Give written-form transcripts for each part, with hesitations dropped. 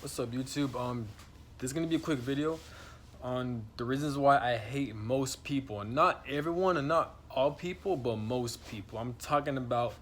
What's up, YouTube? This is gonna be a quick video on the reasons why I hate most people. Not everyone and not all people, but most people. I'm talking about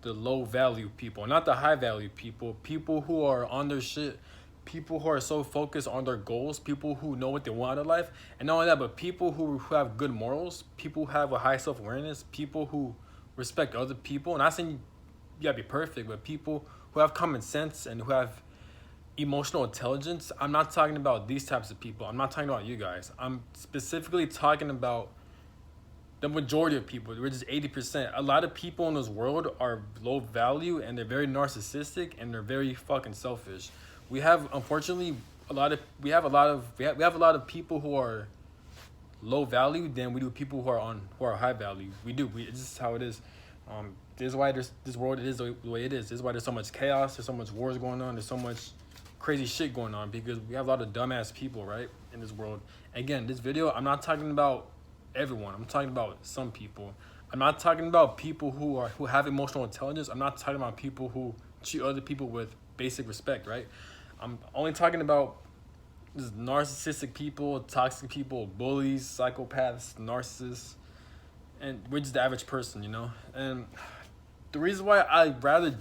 the low value people, not the high value people. People who are on their shit, people who are so focused on their goals, people who know what they want out of life, and not only that, but people who have good morals, people who have a high self awareness, people who respect other people. Not saying you gotta be perfect, but people who have common sense and who have emotional intelligence. I'm not talking about these types of people. I'm not talking about you guys. I'm specifically talking about the majority of people, which is 80%. A lot of people in this world are low value and they're very narcissistic and they're very fucking selfish. We have unfortunately we have a lot of people who are low value than we do people who are high value. It's just how it is. This is why this world is the way it is. This is why there's so much chaos. There's so much wars going on. There's so much crazy shit going on because we have a lot of dumbass people, right, in this world. Again, this video, I'm not talking about everyone. I'm talking about some people. I'm not talking about people who have emotional intelligence. I'm not talking about people who treat other people with basic respect, right? I'm only talking about just narcissistic people, toxic people, bullies, psychopaths, narcissists, and we're just the average person, you know? And the reason why I'd rather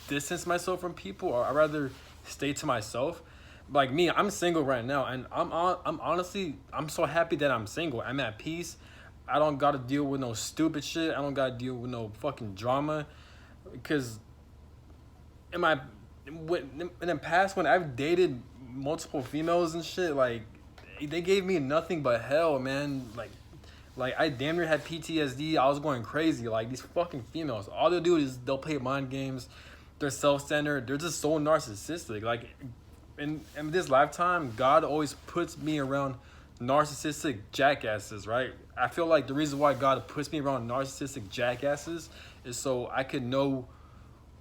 distance myself from people or I'd rather stay to myself, like me, I'm single right now and I'm honestly, I'm so happy that I'm single. I'm at peace. I don't gotta deal with no stupid shit. I don't gotta deal with no fucking drama. Because in my in the past when I've dated multiple females and shit, like they gave me nothing but hell, man. Like I damn near had PTSD. I was going crazy. Like these fucking females, all they'll do is they'll play mind games. They're self-centered. They're just so narcissistic. Like in this lifetime, God always puts me around narcissistic jackasses, right? I feel like the reason why God puts me around narcissistic jackasses is so I could know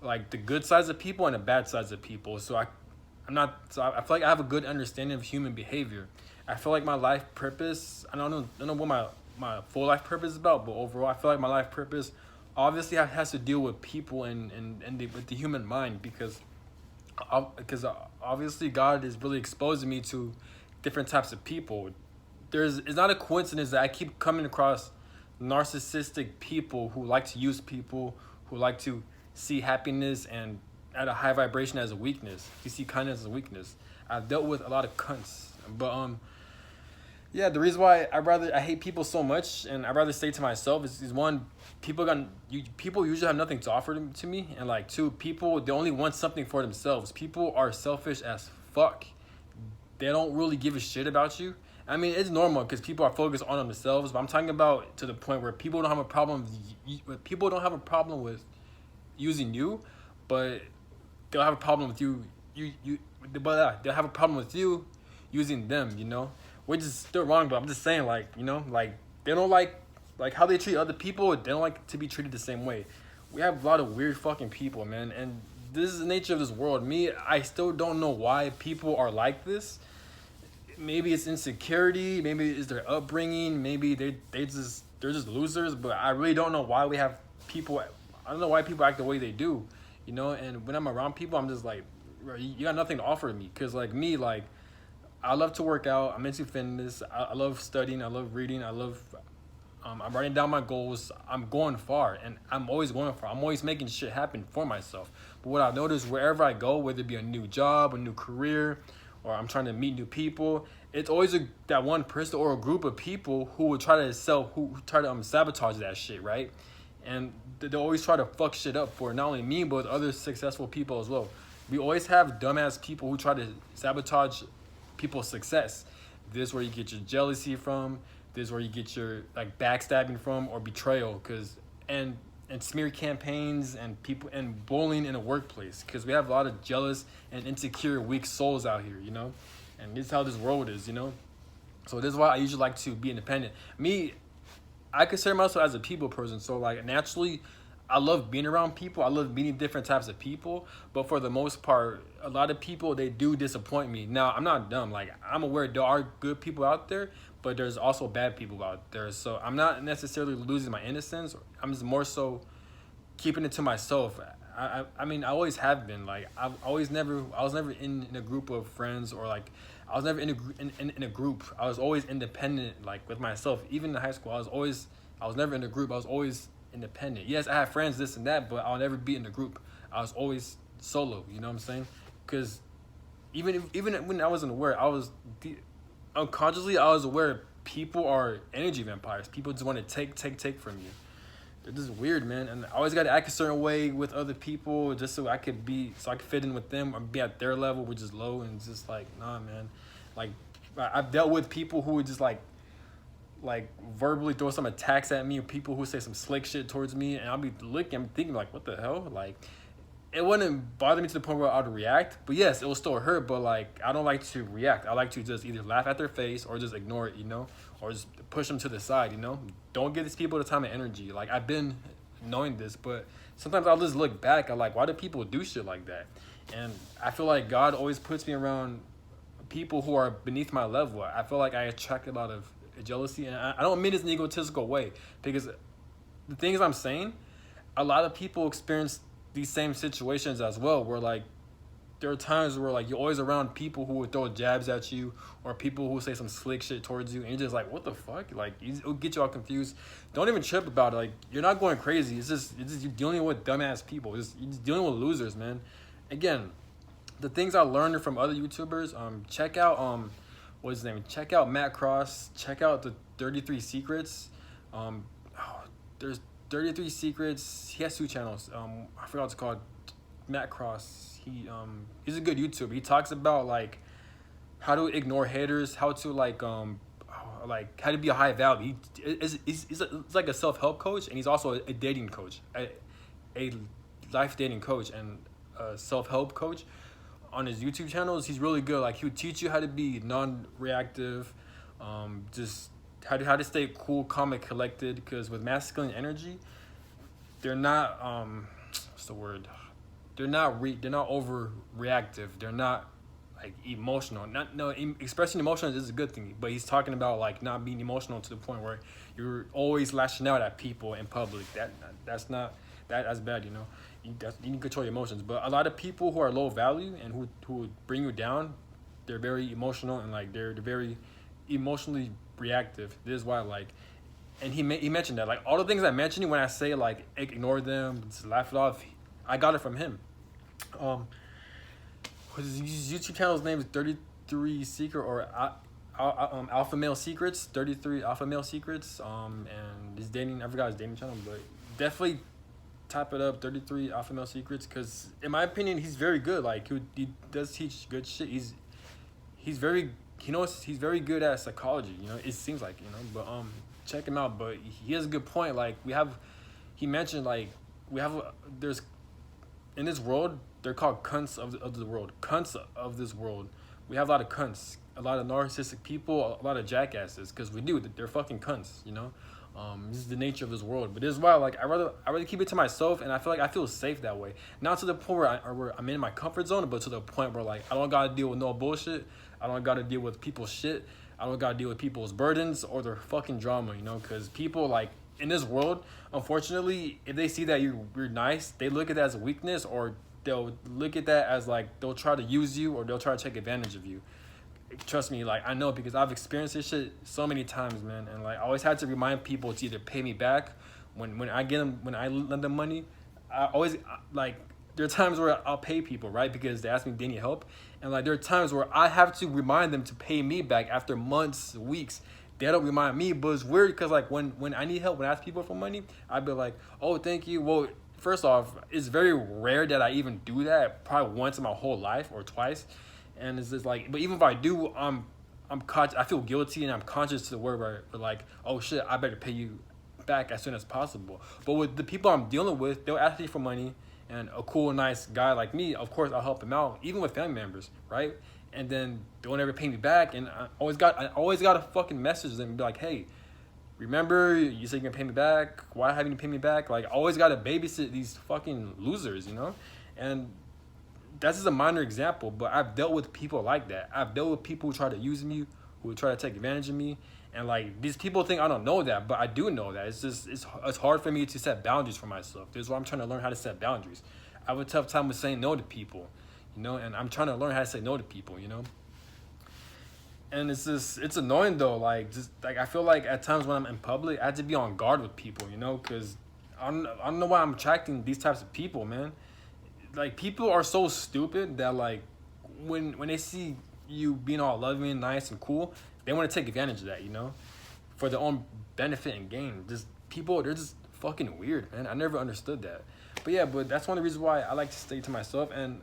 like the good sides of people and the bad sides of people. I feel like I have a good understanding of human behavior. I feel like my life purpose, I don't know what my full life purpose is about, but overall I feel like my life purpose obviously has to deal with people with the human mind because obviously God is really exposing me to different types of people. It's not a coincidence that I keep coming across narcissistic people who like to use people, who like to see happiness and at a high vibration as a weakness. You see kindness as a weakness. I've dealt with a lot of cunts, but yeah, the reason why I hate people so much and I'd rather stay to myself is one, people usually have nothing to offer to me, and like two, people they only want something for themselves. People are selfish as fuck. They don't really give a shit about you. I mean, it's normal because people are focused on themselves, but I'm talking about to the point where people don't have a problem. People don't have a problem with using you, but they'll have a problem with they'll have a problem with you using them. You know, which is still wrong, but I'm just saying, like, you know, like they don't like how they treat other people. They don't like to be treated the same way. We have a lot of weird fucking people, man, and this is the nature of this world. I still don't know why people are like this. Maybe it's insecurity, maybe it's their upbringing, maybe they're just losers, but I really don't know why we have people. I don't know why people act the way they do, you know. And when I'm around people, I'm just like, "Bro, you got nothing to offer me," because like me, like I love to work out, I'm into fitness, I love studying, I love reading, I'm writing down my goals. I'm going far, and I'm always going far. I'm always making shit happen for myself. But what I notice wherever I go, whether it be a new job, a new career, or I'm trying to meet new people, it's always that one person or a group of people who will try to who try to sabotage that shit, right? And they always try to fuck shit up for not only me but other successful people as well. We always have dumbass people who try to sabotage people's success. This is where you get your jealousy from. This is where you get your like backstabbing from or betrayal, and and smear campaigns and people and bullying in the workplace, because we have a lot of jealous and insecure weak souls out here, you know, and this is how this world is, you know. So this is why I usually like to be independent. I consider myself as a people person, so like naturally I love being around people. I love meeting different types of people, but for the most part, a lot of people they do disappoint me. Now, I'm not dumb. Like I'm aware there are good people out there, but there's also bad people out there. So I'm not necessarily losing my innocence. I'm just more so keeping it to myself. I mean, I always have been. Like, I was never in a group of friends, or like, I was never in in a group. I was always independent, like with myself. Even in high school, I was never in a group. I was always independent. Yes, I had friends, this and that, but I'll never be in a group. I was always solo. You know what I'm saying? Because even when I wasn't aware, unconsciously I was aware people are energy vampires. People just want to take from you. They're just weird, man. And I always got to act a certain way with other people just so I could fit in with them or be at their level, which is low. And it's just like, nah, man. Like, I've dealt with people who would just like verbally throw some attacks at me, or people who say some slick shit towards me, and I'm thinking like, what the hell? Like, it wouldn't bother me to the point where I'd react, but yes, it will still hurt. But like, I don't like to react. I like to just either laugh at their face or just ignore it, or just push them to the side. Don't give these people the time and energy. Like, I've been knowing this, but sometimes I'll just look back. I'm like, why do people do shit like that? And I feel like God always puts me around people who are beneath my level. I feel like I attract a lot of jealousy, and I don't mean this in an egotistical way, because the things I'm saying, a lot of people experience these same situations as well, where like there are times where like you're always around people who would throw jabs at you, or people who say some slick shit towards you, and you're just like, what the fuck? Like, it'll get you all confused. Don't even trip about it. Like, you're not going crazy. It's just you're dealing with dumbass people. You're just dealing with losers, man. Again, the things I learned from other YouTubers, check out what's his name? Check out Matt Cross. Check out the 33 Secrets. There's 33 Secrets. He has 2 channels. I forgot what it's called. Matt Cross. He's a good YouTuber. He talks about like how to ignore haters, how to like how to be a high value. He's like a self-help coach, and he's also a dating coach, a life dating coach, and a self-help coach. On his YouTube channels, he's really good. Like, he would teach you how to be non-reactive, just how to stay cool, calm, and collected. Because with masculine energy, they're not what's the word? They're not overreactive. They're not like emotional. Expressing emotions is a good thing, but he's talking about like not being emotional to the point where you're always lashing out at people in public. That's bad. You need to control your emotions. But a lot of people who are low value and who would bring you down, they're very emotional, and like they're very emotionally reactive. This is why, like, and he mentioned that, like, all the things I mentioned, when I say like ignore them, just laugh it off, I got it from him. His YouTube channel's name is 33 Secret, or Alpha Male Secrets, 33 Alpha Male Secrets. And his dating, I forgot his dating channel, but definitely type it up, 33 Alpha Male Secrets, because in my opinion, he's very good. Like, he does teach good shit. He's very good at psychology. It seems like, but check him out. But he has a good point. Like, he mentioned like there's, in this world, they're called cunts of the world. Cunts of this world. We have a lot of cunts, a lot of narcissistic people, a lot of jackasses, because they're fucking cunts. This is the nature of this world. But this is why, like, I rather keep it to myself, and I feel safe that way. Not to the point where I'm in my comfort zone, but to the point where, like, I don't gotta deal with no bullshit. I don't gotta deal with people's shit. I don't gotta deal with people's burdens or their fucking drama. Because people, like, in this world, unfortunately, if they see that you're nice, they look at that as a weakness, or they'll look at that as like they'll try to use you, or they'll try to take advantage of you. Trust me, like, I know, because I've experienced this shit so many times, man. And like, I always had to remind people to either pay me back when I lend them money. I always, like, there are times where I'll pay people, right, because they ask me if they need help, and like there are times where I have to remind them to pay me back after months, weeks. They don't remind me, but it's weird because like when I need help, when I ask people for money, I'd be like, oh, thank you. Well, first off, it's very rare that I even do that. Probably once in my whole life, or twice. And it's just like, but even if I do, I'm I feel guilty, and I'm conscious to the word where like, oh shit, I better pay you back as soon as possible. But with the people I'm dealing with, they'll ask me for money, and a cool, nice guy like me, of course, I'll help him out, even with family members, right? And then they won't ever pay me back, and I always got to fucking message them and be like, hey, remember you said you're gonna pay me back? Why haven't you paid me back? Like, I always gotta babysit these fucking losers, And that's just a minor example, but I've dealt with people like that. I've dealt with people who try to use me, who try to take advantage of me, and like, these people think I don't know that, but I do know that. It's just it's hard for me to set boundaries for myself. This is why I'm trying to learn how to set boundaries. I have a tough time with saying no to people, you know, and I'm trying to learn how to say no to people, you know. And it's annoying though, like just like I feel like at times when I'm in public, I have to be on guard with people, you know, because I don't know why I'm attracting these types of people, man. Like people are so stupid that like when they see you being all loving and nice and cool, they want to take advantage of that, you know, for their own benefit and gain. Just people, they're just fucking weird, man. I never understood that. But yeah, but that's one of the reasons why I like to stay to myself. And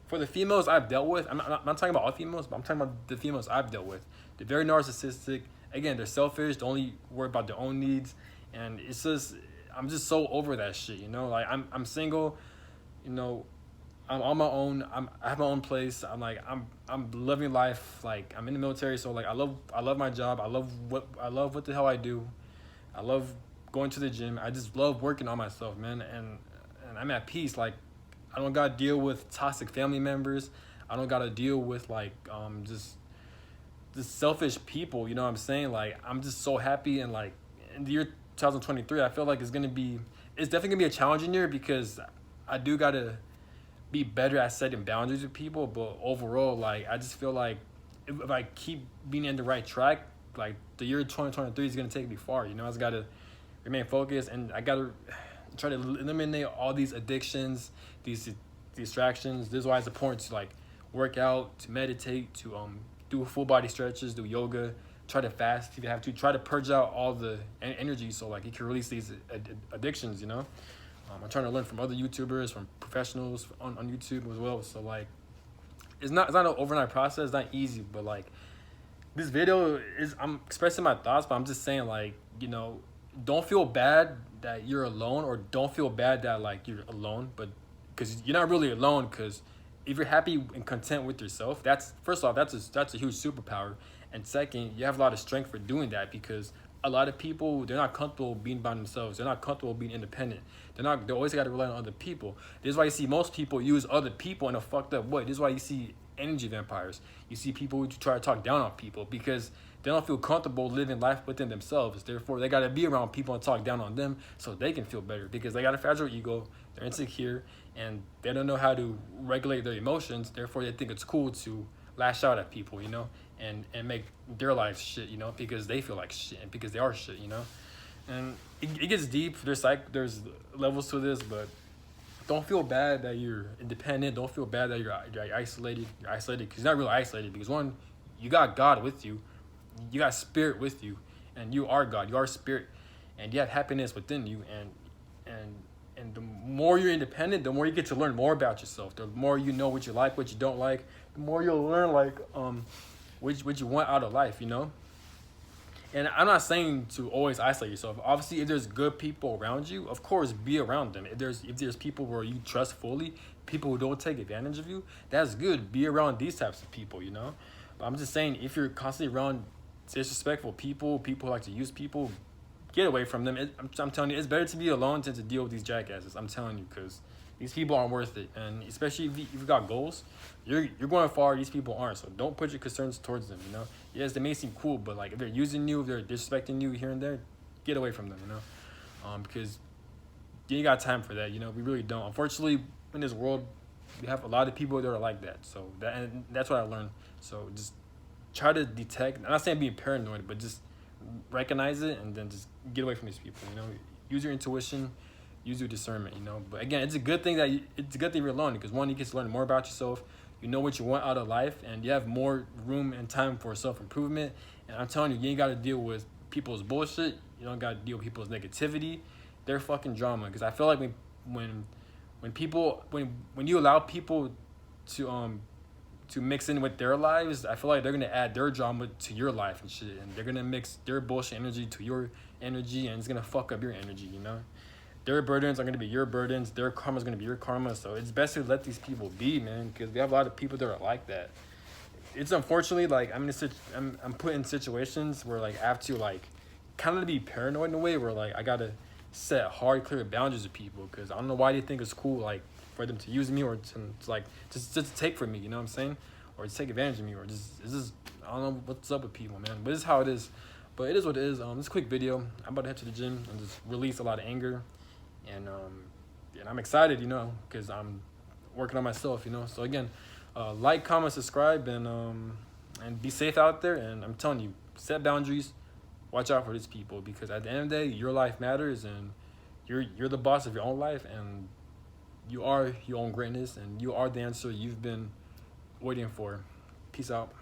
for the females I've dealt with, I'm not talking about all females, but I'm talking about the females I've dealt with. They're very narcissistic. Again, they're selfish. They only worry about their own needs, and it's just I'm just so over that shit. You know, like I'm single. You know, I'm on my own. I have my own place. I'm living life. Like I'm in the military, so like I love my job. I love what the hell I do. I love going to the gym. I just love working on myself, man. And I'm at peace. Like I don't gotta deal with toxic family members. I don't gotta deal with like just selfish people. You know what I'm saying? Like I'm just so happy. And like in the year 2023, I feel like it's definitely gonna be a challenging year because I do gotta be better at setting boundaries with people. But overall, like I just feel like if I keep being in the right track, like the year 2023 is gonna take me far. You know, I just gotta remain focused, and I gotta try to eliminate all these addictions, these distractions. This is why it's important to like work out, to meditate, to do full body stretches, do yoga, try to fast if you have to, try to purge out all the energy so like you can release these addictions, you know. I'm trying to learn from other YouTubers, from professionals on YouTube as well. So like it's not an overnight process, it's not easy, but like this video is I'm expressing my thoughts, but I'm just saying like, you know, don't feel bad that you're alone, or don't feel bad that like you're alone, but because you're not really alone. Because if you're happy and content with yourself, that's first off, that's a huge superpower, and second, you have a lot of strength for doing that, because a lot of people, they're not comfortable being by themselves, they're not comfortable being independent, they always got to rely on other people. This is why you see most people use other people in a fucked up way. This is why you see energy vampires, you see people who try to talk down on people because they don't feel comfortable living life within themselves. Therefore, they got to be around people and talk down on them so they can feel better, because they got a fragile ego, they're insecure, and they don't know how to regulate their emotions. Therefore, they think it's cool to lash out at people, you know, and make their lives shit, you know, because they feel like shit and because they are shit, you know. And it gets deep. There's levels to this, but don't feel bad that you're independent. Don't feel bad that you're isolated. You're isolated because you're not really isolated, because one, you got God with you. You got spirit with you, and you are God. You are spirit, and you have happiness within you. And the more you're independent, the more you get to learn more about yourself. The more you know what you like, what you don't like. The more you'll learn like what you want out of life, you know. And I'm not saying to always isolate yourself. Obviously, if there's good people around you, of course, be around them. If there's people where you trust fully, people who don't take advantage of you, that's good. Be around these types of people, you know. But I'm just saying, if you're constantly around disrespectful people who like to use people, get away from them. I'm telling you, it's better to be alone than to deal with these jackasses. I'm telling you, because these people aren't worth it. And especially if you've got goals, you're going far. These people aren't. So don't put your concerns towards them, you know. Yes, they may seem cool, but like if they're using you, if they're disrespecting you here and there, get away from them, you know. Because you ain't got time for that, you know. We really don't. Unfortunately, in this world, we have a lot of people that are like that. So that's what I learned. So just try to detect. I'm not saying being paranoid, but just recognize it and then just get away from these people, you know. Use your intuition, use your discernment, you know. But again, it's a good thing you're alone, because one, you get to learn more about yourself. You know what you want out of life, and you have more room and time for self-improvement. And I'm telling you, you ain't got to deal with people's bullshit. You don't got to deal with people's negativity, their fucking drama. Because I feel like when you allow people to mix in with their lives, I feel like they're gonna add their drama to your life and shit, and they're gonna mix their bullshit energy to your energy, and it's gonna fuck up your energy, you know. Their burdens are gonna be your burdens, their karma is gonna be your karma. So it's best to let these people be, man, because we have a lot of people that are like that. It's unfortunately like I'm put in situations where like I have to like kind of be paranoid in a way, where like I gotta set hard, clear boundaries with people, because I don't know why they think it's cool like for them to use me, or to like just to take from me, you know what I'm saying, or to take advantage of me, or just I don't know what's up with people, man. But this is how it is. But it is what it is. This quick video. I'm about to head to the gym and just release a lot of anger, and and I'm excited, because I'm working on myself, So again, like, comment, subscribe, and be safe out there. And I'm telling you, set boundaries. Watch out for these people, because at the end of the day, your life matters, and you're the boss of your own life, and you are your own greatness, and you are the answer you've been waiting for. Peace out.